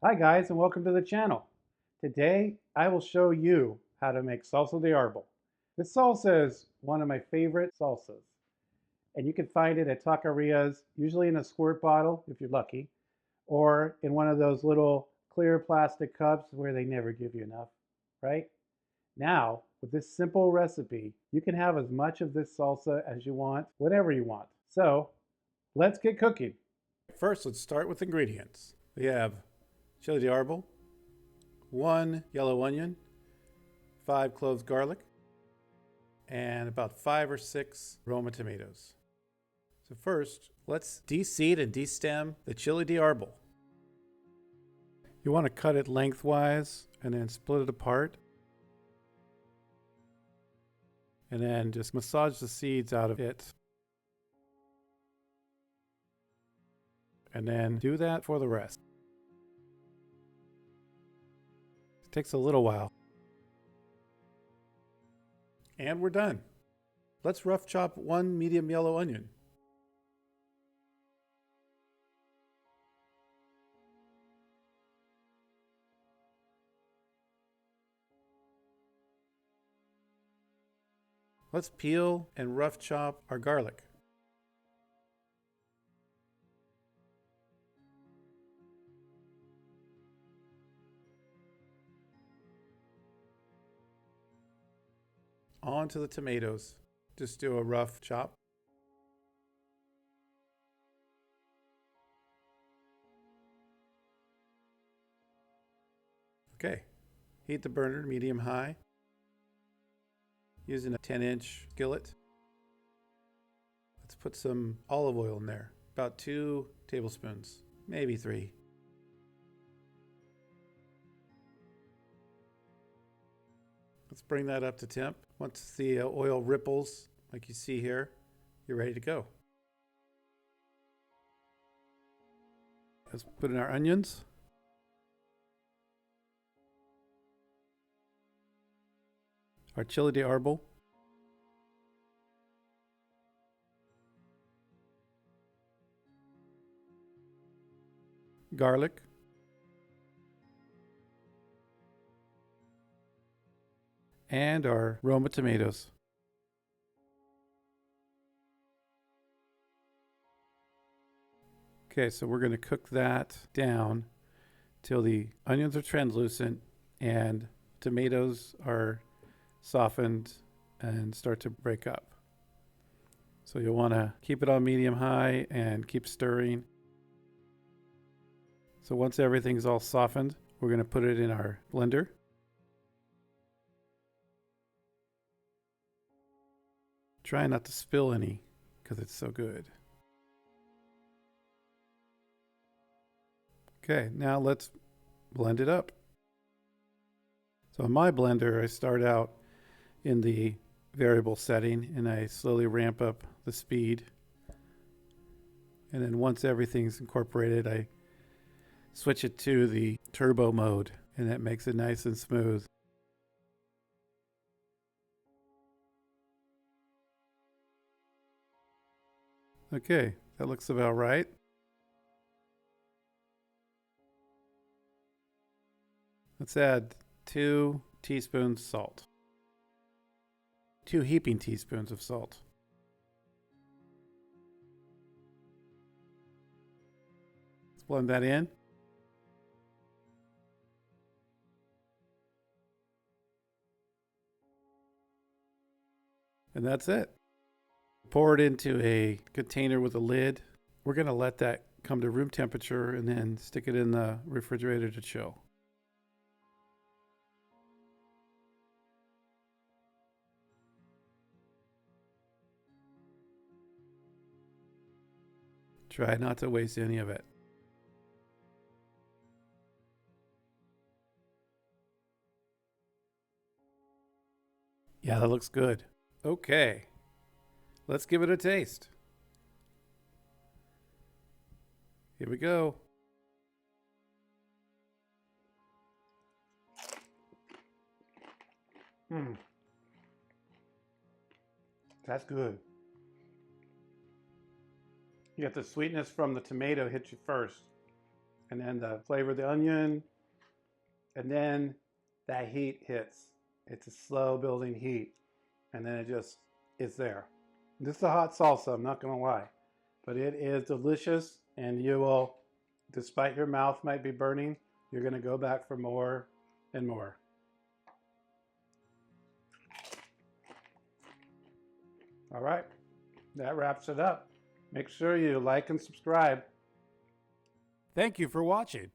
Hi guys and welcome to the channel. Today I will show you how to make salsa de arbol. This salsa is one of my favorite salsas and you can find it at taquerias, usually in a squirt bottle if you're lucky, or in one of those little clear plastic cups where they never give you enough, right? Now, with this simple recipe, you can have as much of this salsa as you want, whatever you want. So let's get cooking. First, let's start with ingredients. We have chile de arbol, 1 yellow onion, 5 cloves garlic, and about 5 or 6 Roma tomatoes. So first, let's de-seed and de-stem the chile de arbol. You want to cut it lengthwise and then split it apart. And then just massage the seeds out of it. And then do that for the rest. It takes a little while. And we're done. Let's rough chop 1 medium yellow onion. Let's peel and rough chop our garlic. On to the tomatoes. Just do a rough chop. Okay, heat the burner medium-high using a 10-inch skillet. Let's put some olive oil in there, about 2 tablespoons, maybe 3. Let's bring that up to temp. Once the oil ripples, like you see here, you're ready to go. Let's put in our onions. Our chile de arbol. Garlic. And our Roma tomatoes. Okay, so we're going to cook that down till the onions are translucent and tomatoes are softened and start to break up. So you'll want to keep it on medium-high and keep stirring. So once everything's all softened, we're going to put it in our blender. Try not to spill any because it's so good. Okay, now let's blend it up. So in my blender, I start out in the variable setting and I slowly ramp up the speed. And then once everything's incorporated, I switch it to the turbo mode and that makes it nice and smooth. Okay, that looks about right. Let's add 2 teaspoons salt. 2 heaping teaspoons of salt. Let's blend that in. And that's it. Pour it into a container with a lid. We're going to let that come to room temperature and then stick it in the refrigerator to chill. Try not to waste any of it. Yeah, that looks good. Okay, let's give it a taste. Here we go. That's good. You got the sweetness from the tomato hit you first, and then the flavor of the onion, and then that heat hits. It's a slow building heat, and then it just is there. This is a hot salsa, I'm not gonna lie, but it is delicious, and you will, despite your mouth might be burning, you're gonna go back for more and more. All right, that wraps it up. Make sure you like and subscribe. Thank you for watching.